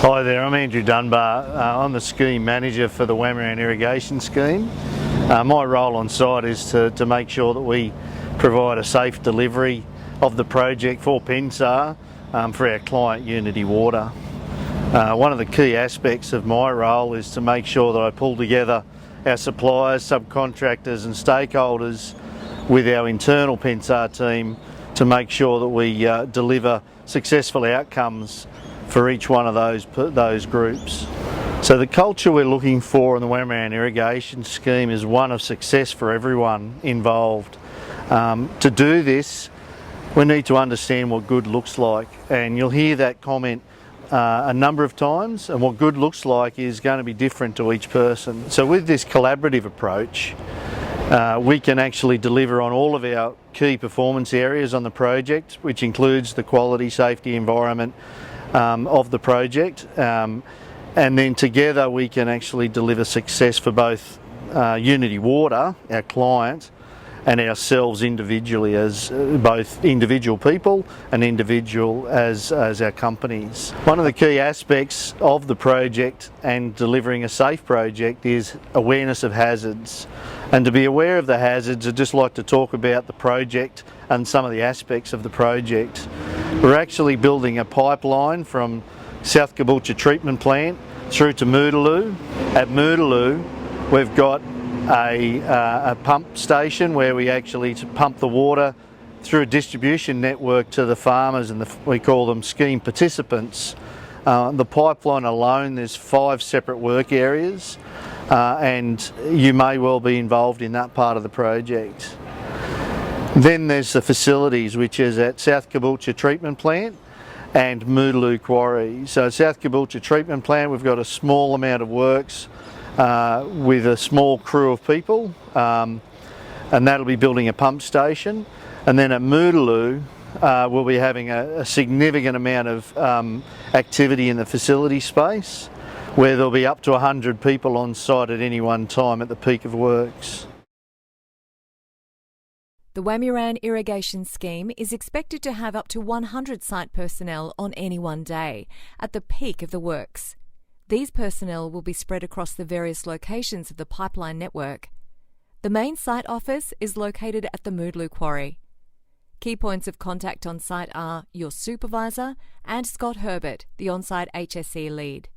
Hi there, I'm Andrew Dunbar. I'm the scheme manager for the Wamaran Irrigation Scheme. My role on site is to make sure that we provide a safe delivery of the project for Pensar for our client Unity Water. One of the key aspects of my role is to make sure that I pull together our suppliers, subcontractors and stakeholders with our internal Pensar team to make sure that we deliver successful outcomes for each one of those groups. So the culture we're looking for in the Wamaran Irrigation Scheme is one of success for everyone involved. To do this, we need to understand what good looks like, and you'll hear that comment a number of times, and what good looks like is going to be different to each person. So with this collaborative approach, we can actually deliver on all of our key performance areas on the project, which includes the quality, safety, environment of the project, and then together we can actually deliver success for both Unity Water, our client, and ourselves individually as both individual people and individual as our companies. One of the key aspects of the project and delivering a safe project is awareness of hazards. And to be aware of the hazards, I'd just like to talk about the project and some of the aspects of the project. We're actually building a pipeline from South Caboolture treatment plant through to Moodaloo. At Moodaloo, we've got a pump station where we actually pump the water through a distribution network to the farmers, and we call them scheme participants. The pipeline alone, there's 5 separate work areas, and you may well be involved in that part of the project. Then there's the facilities, which is at South Caboolture treatment plant and Moodaloo quarry. So South Caboolture treatment plant, we've got a small amount of works with a small crew of people, and that'll be building a pump station. And then at Moodaloo, we'll be having a significant amount of activity in the facility space, where there'll be up to 100 people on site at any one time at the peak of works. The Wamaran Irrigation Scheme is expected to have up to 100 site personnel on any one day, at the peak of the works. These personnel will be spread across the various locations of the pipeline network. The main site office is located at the Moodaloo quarry. Key points of contact on site are your supervisor and Scott Herbert, the on-site HSE lead.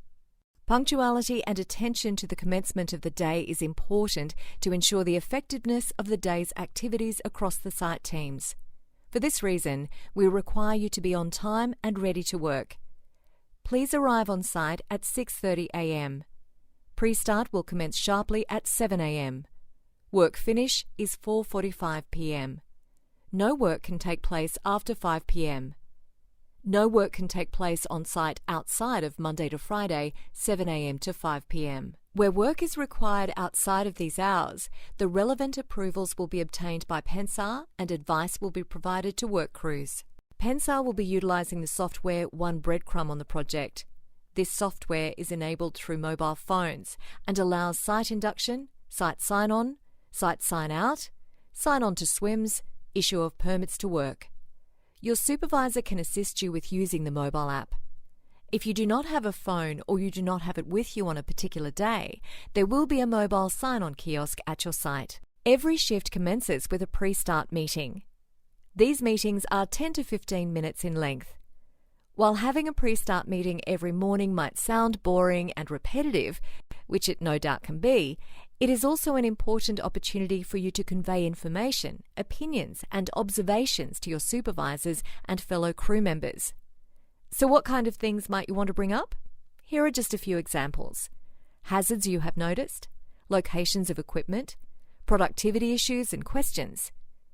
Punctuality and attention to the commencement of the day is important to ensure the effectiveness of the day's activities across the site teams. For this reason, we require you to be on time and ready to work. Please arrive on site at 6:30 a.m. Pre-start will commence sharply at 7 a.m. Work finish is 4:45 p.m. No work can take place after 5 p.m. No work can take place on site outside of Monday to Friday, 7 a.m. to 5 p.m. Where work is required outside of these hours, the relevant approvals will be obtained by Pensar and advice will be provided to work crews. Pensar will be utilising the software One Breadcrumb on the project. This software is enabled through mobile phones and allows site induction, site sign-on, site sign-out, sign-on to swims, issue of permits to work. Your supervisor can assist you with using the mobile app. If you do not have a phone or you do not have it with you on a particular day, there will be a mobile sign-on kiosk at your site. Every shift commences with a pre-start meeting. These meetings are 10 to 15 minutes in length. While having a pre-start meeting every morning might sound boring and repetitive, which it no doubt can be, it is also an important opportunity for you to convey information, opinions and observations to your supervisors and fellow crew members. So what kind of things might you want to bring up? Here are just a few examples. Hazards you have noticed, locations of equipment, productivity issues and questions,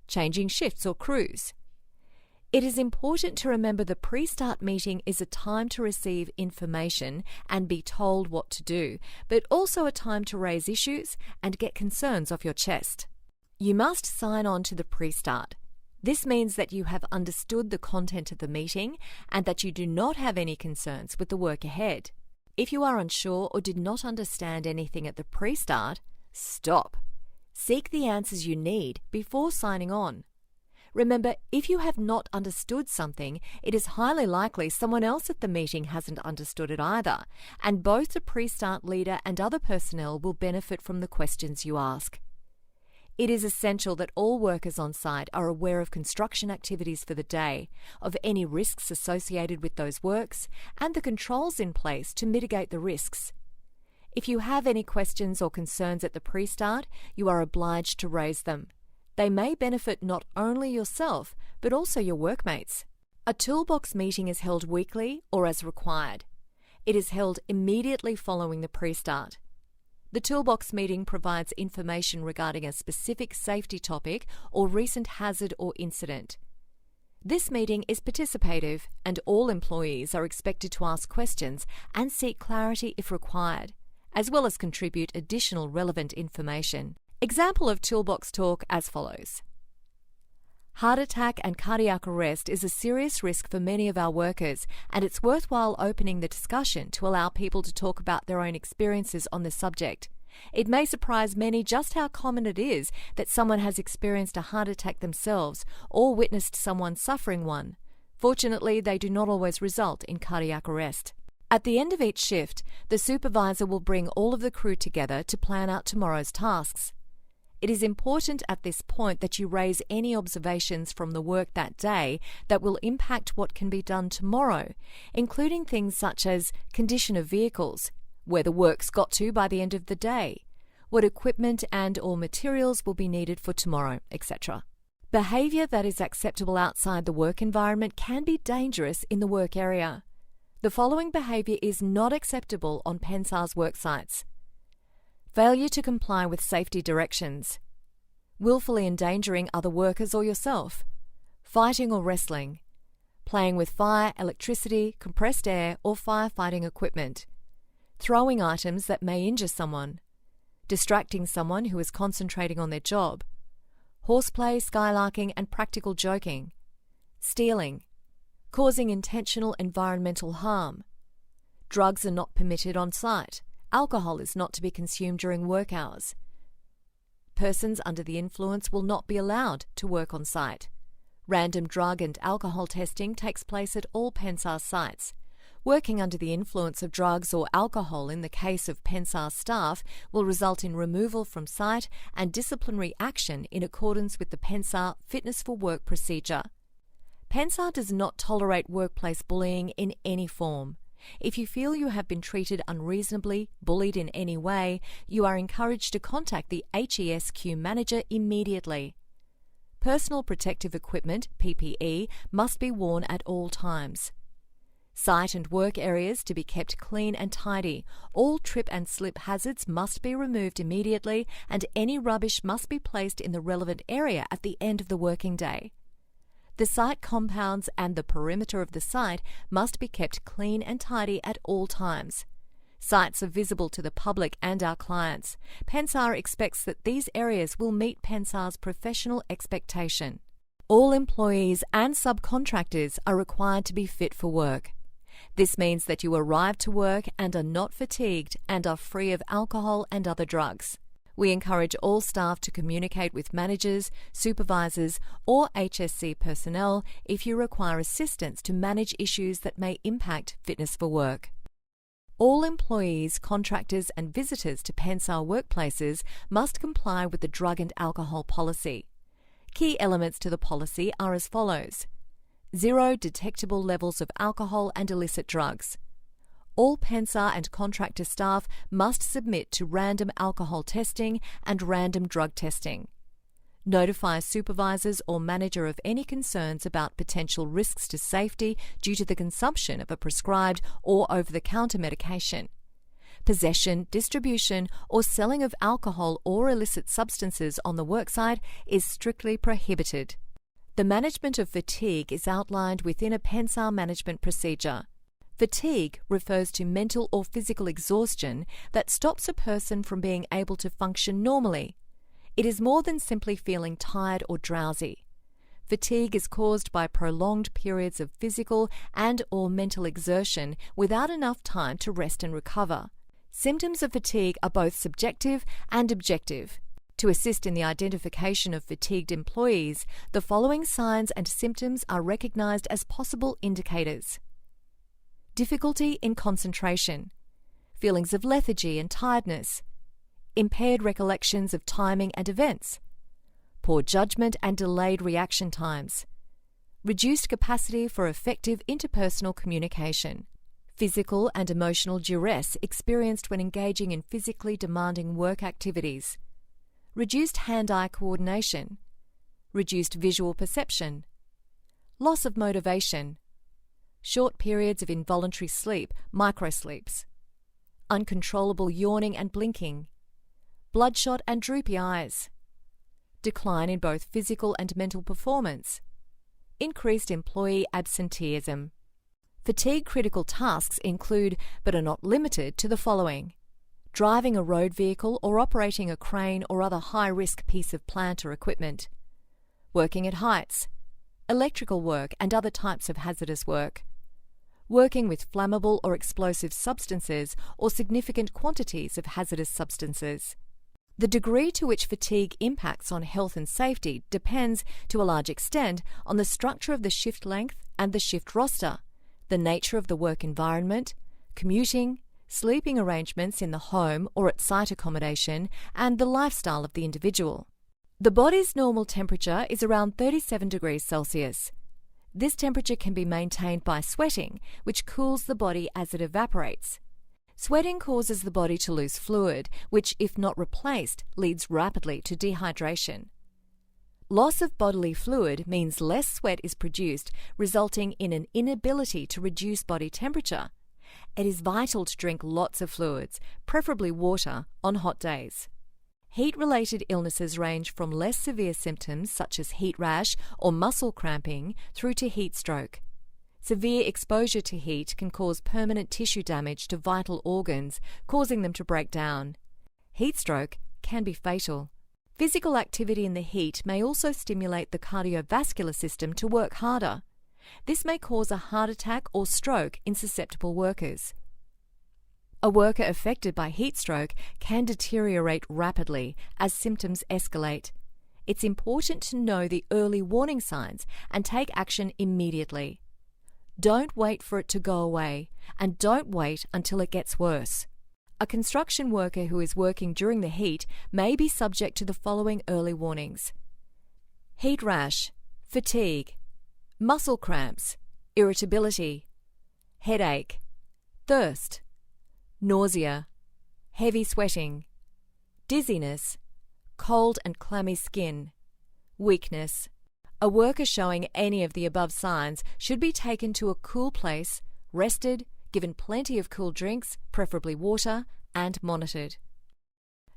changing shifts or crews. It is important to remember the pre-start meeting is a time to receive information and be told what to do, but also a time to raise issues and get concerns off your chest. You must sign on to the pre-start. This means that you have understood the content of the meeting and that you do not have any concerns with the work ahead. If you are unsure or did not understand anything at the pre-start, stop. Seek the answers you need before signing on. Remember, if you have not understood something, it is highly likely someone else at the meeting hasn't understood it either, and both the pre-start leader and other personnel will benefit from the questions you ask. It is essential that all workers on site are aware of construction activities for the day, of any risks associated with those works, and the controls in place to mitigate the risks. If you have any questions or concerns at the pre-start, you are obliged to raise them. They may benefit not only yourself, but also your workmates. A toolbox meeting is held weekly or as required. It is held immediately following the pre-start. The toolbox meeting provides information regarding a specific safety topic or recent hazard or incident. This meeting is participative, and all employees are expected to ask questions and seek clarity if required, as well as contribute additional relevant information. Example of toolbox talk as follows. Heart attack and cardiac arrest is a serious risk for many of our workers, and it's worthwhile opening the discussion to allow people to talk about their own experiences on the subject. It may surprise many just how common it is that someone has experienced a heart attack themselves or witnessed someone suffering one. Fortunately, they do not always result in cardiac arrest. At the end of each shift, the supervisor will bring all of the crew together to plan out tomorrow's tasks. It is important at this point that you raise any observations from the work that day that will impact what can be done tomorrow, including things such as condition of vehicles, where the work's got to by the end of the day, what equipment and/or materials will be needed for tomorrow, etc. Behaviour that is acceptable outside the work environment can be dangerous in the work area. The following behaviour is not acceptable on PENSAR's work sites. Failure to comply with safety directions, willfully endangering other workers or yourself, fighting or wrestling, playing with fire, electricity, compressed air or firefighting equipment, throwing items that may injure someone, distracting someone who is concentrating on their job, horseplay, skylarking and practical joking, stealing, causing intentional environmental harm. Drugs are not permitted on site. Alcohol is not to be consumed during work hours. Persons under the influence will not be allowed to work on site. Random drug and alcohol testing takes place at all PENSAR sites. Working under the influence of drugs or alcohol in the case of PENSAR staff will result in removal from site and disciplinary action in accordance with the PENSAR Fitness for Work procedure. PENSAR does not tolerate workplace bullying in any form. If you feel you have been treated unreasonably, bullied in any way, you are encouraged to contact the HESQ manager immediately. Personal protective equipment, PPE, must be worn at all times. Site and work areas to be kept clean and tidy. All trip and slip hazards must be removed immediately, and any rubbish must be placed in the relevant area at the end of the working day. The site compounds and the perimeter of the site must be kept clean and tidy at all times. Sites are visible to the public and our clients. PENSAR expects that these areas will meet PENSAR's professional expectation. All employees and subcontractors are required to be fit for work. This means that you arrive to work and are not fatigued and are free of alcohol and other drugs. We encourage all staff to communicate with managers, supervisors, or HSC personnel if you require assistance to manage issues that may impact fitness for work. All employees, contractors, and visitors to PENSAR workplaces must comply with the drug and alcohol policy. Key elements to the policy are as follows: 0 detectable levels of alcohol and illicit drugs. All PENSAR and contractor staff must submit to random alcohol testing and random drug testing. Notify supervisors or manager of any concerns about potential risks to safety due to the consumption of a prescribed or over-the-counter medication. Possession, distribution, or selling of alcohol or illicit substances on the worksite is strictly prohibited. The management of fatigue is outlined within a PENSAR management procedure. Fatigue refers to mental or physical exhaustion that stops a person from being able to function normally. It is more than simply feeling tired or drowsy. Fatigue is caused by prolonged periods of physical and/or mental exertion without enough time to rest and recover. Symptoms of fatigue are both subjective and objective. To assist in the identification of fatigued employees, the following signs and symptoms are recognised as possible indicators. Difficulty in concentration, feelings of lethargy and tiredness, impaired recollections of timing and events, poor judgment and delayed reaction times, reduced capacity for effective interpersonal communication, physical and emotional duress experienced when engaging in physically demanding work activities, reduced hand-eye coordination, reduced visual perception, loss of motivation, short periods of involuntary sleep, microsleeps, uncontrollable yawning and blinking, bloodshot and droopy eyes, decline in both physical and mental performance, increased employee absenteeism. Fatigue-critical tasks include, but are not limited to, the following: driving a road vehicle or operating a crane or other high-risk piece of plant or equipment, working at heights, electrical work and other types of hazardous work, working with flammable or explosive substances or significant quantities of hazardous substances. The degree to which fatigue impacts on health and safety depends, to a large extent, on the structure of the shift length and the shift roster, the nature of the work environment, commuting, sleeping arrangements in the home or at site accommodation, and the lifestyle of the individual. The body's normal temperature is around 37 degrees Celsius. This temperature can be maintained by sweating, which cools the body as it evaporates. Sweating causes the body to lose fluid, which, if not replaced, leads rapidly to dehydration. Loss of bodily fluid means less sweat is produced, resulting in an inability to reduce body temperature. It is vital to drink lots of fluids, preferably water, on hot days. Heat-related illnesses range from less severe symptoms such as heat rash or muscle cramping through to heat stroke. Severe exposure to heat can cause permanent tissue damage to vital organs, causing them to break down. Heat stroke can be fatal. Physical activity in the heat may also stimulate the cardiovascular system to work harder. This may cause a heart attack or stroke in susceptible workers. A worker affected by heat stroke can deteriorate rapidly as symptoms escalate. It's important to know the early warning signs and take action immediately. Don't wait for it to go away, and don't wait until it gets worse. A construction worker who is working during the heat may be subject to the following early warnings: heat rash, fatigue, muscle cramps, irritability, headache, thirst, nausea, heavy sweating, dizziness, cold and clammy skin, weakness. A worker showing any of the above signs should be taken to a cool place, rested, given plenty of cool drinks, preferably water, and monitored.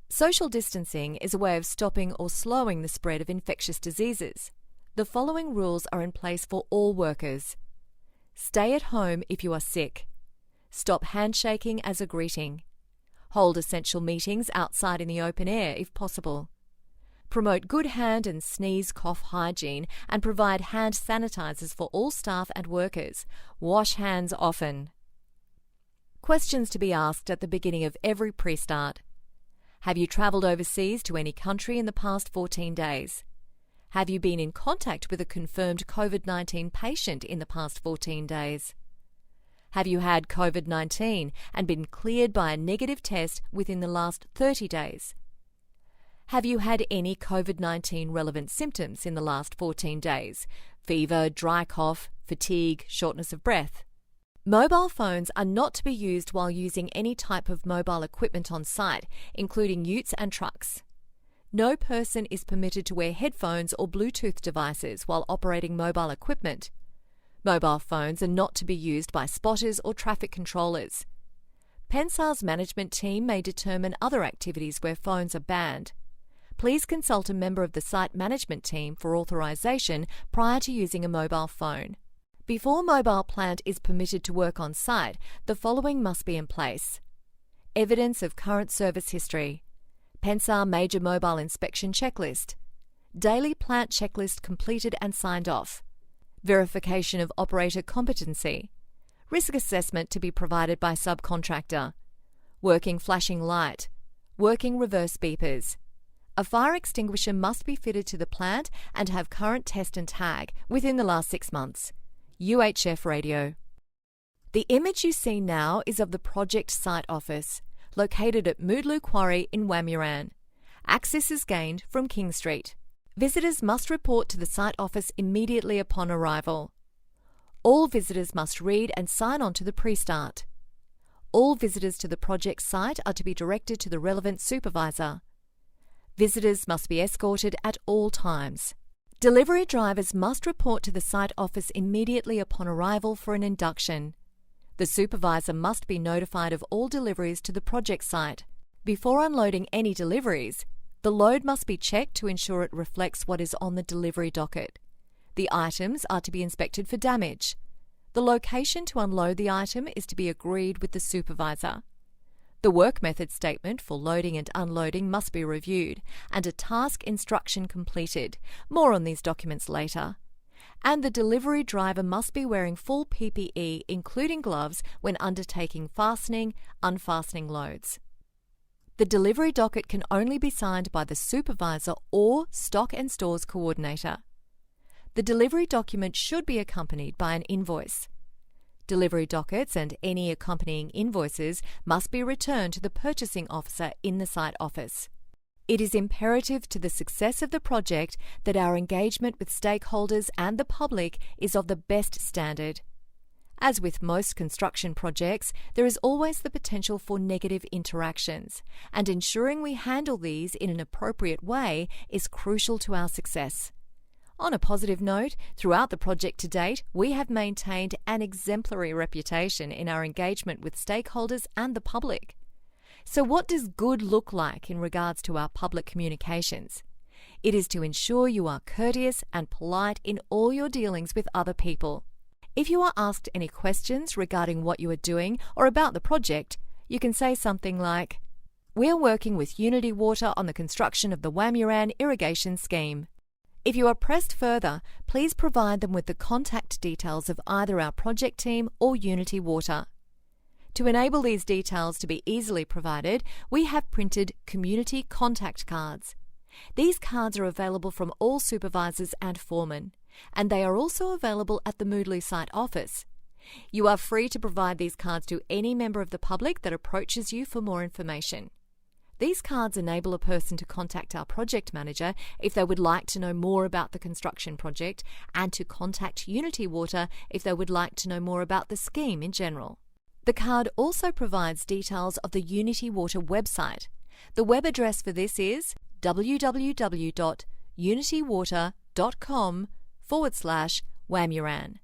Social distancing is a way of stopping or slowing the spread of infectious diseases. The following rules are in place for all workers. Stay at home if you are sick. Stop handshaking as a greeting. Hold essential meetings outside in the open air if possible. Promote good hand and sneeze cough hygiene and provide hand sanitizers for all staff and workers. Wash hands often. Questions to be asked at the beginning of every pre-start. Have you travelled overseas to any country in the past 14 days? Have you been in contact with a confirmed COVID-19 patient in the past 14 days? Have you had COVID-19 and been cleared by a negative test within the last 30 days? Have you had any COVID-19 relevant symptoms in the last 14 days? Fever, dry cough, fatigue, shortness of breath? Mobile phones are not to be used while using any type of mobile equipment on site, including utes and trucks. No person is permitted to wear headphones or Bluetooth devices while operating mobile equipment. Mobile phones are not to be used by spotters or traffic controllers. PENSAR's management team may determine other activities where phones are banned. Please consult a member of the site management team for authorisation prior to using a mobile phone. Before mobile plant is permitted to work on site, the following must be in place: evidence of current service history, PENSAR Major Mobile Inspection Checklist, Daily Plant Checklist completed and signed off, verification of operator competency, risk assessment to be provided by subcontractor, working flashing light, working reverse beepers, A fire extinguisher must be fitted to the plant and have current test and tag within the last 6 months. UHF Radio. The image you see now is of the project site office, located at Moodloo Quarry in Wamuran. Access is gained from King Street. Visitors must report to the site office immediately upon arrival. All visitors must read and sign on to the pre-start. All visitors to the project site are to be directed to the relevant supervisor. Visitors must be escorted at all times. Delivery drivers must report to the site office immediately upon arrival for an induction. The supervisor must be notified of all deliveries to the project site. Before unloading any deliveries, the load must be checked to ensure it reflects what is on the delivery docket. The items are to be inspected for damage. The location to unload the item is to be agreed with the supervisor. The work method statement for loading and unloading must be reviewed and a task instruction completed. More on these documents later. And the delivery driver must be wearing full PPE, including gloves, when undertaking fastening, unfastening loads. The delivery docket can only be signed by the supervisor or stock and stores coordinator. The delivery document should be accompanied by an invoice. Delivery dockets and any accompanying invoices must be returned to the purchasing officer in the site office. It is imperative to the success of the project that our engagement with stakeholders and the public is of the best standard. As with most construction projects, there is always the potential for negative interactions, and ensuring we handle these in an appropriate way is crucial to our success. On a positive note, throughout the project to date, we have maintained an exemplary reputation in our engagement with stakeholders and the public. So what does good look like in regards to our public communications? It is to ensure you are courteous and polite in all your dealings with other people. If you are asked any questions regarding what you are doing or about the project, you can say something like, "We are working with Unity Water on the construction of the Wamuran irrigation scheme." If you are pressed further, please provide them with the contact details of either our project team or Unity Water. To enable these details to be easily provided, we have printed community contact cards. These cards are available from all supervisors and foremen, and they are also available at the Moodloo site office. You are free to provide these cards to any member of the public that approaches you for more information. These cards enable a person to contact our project manager if they would like to know more about the construction project, and to contact Unity Water if they would like to know more about the scheme in general. The card also provides details of the Unity Water website. The web address for this is www.unitywater.com/Wamuran.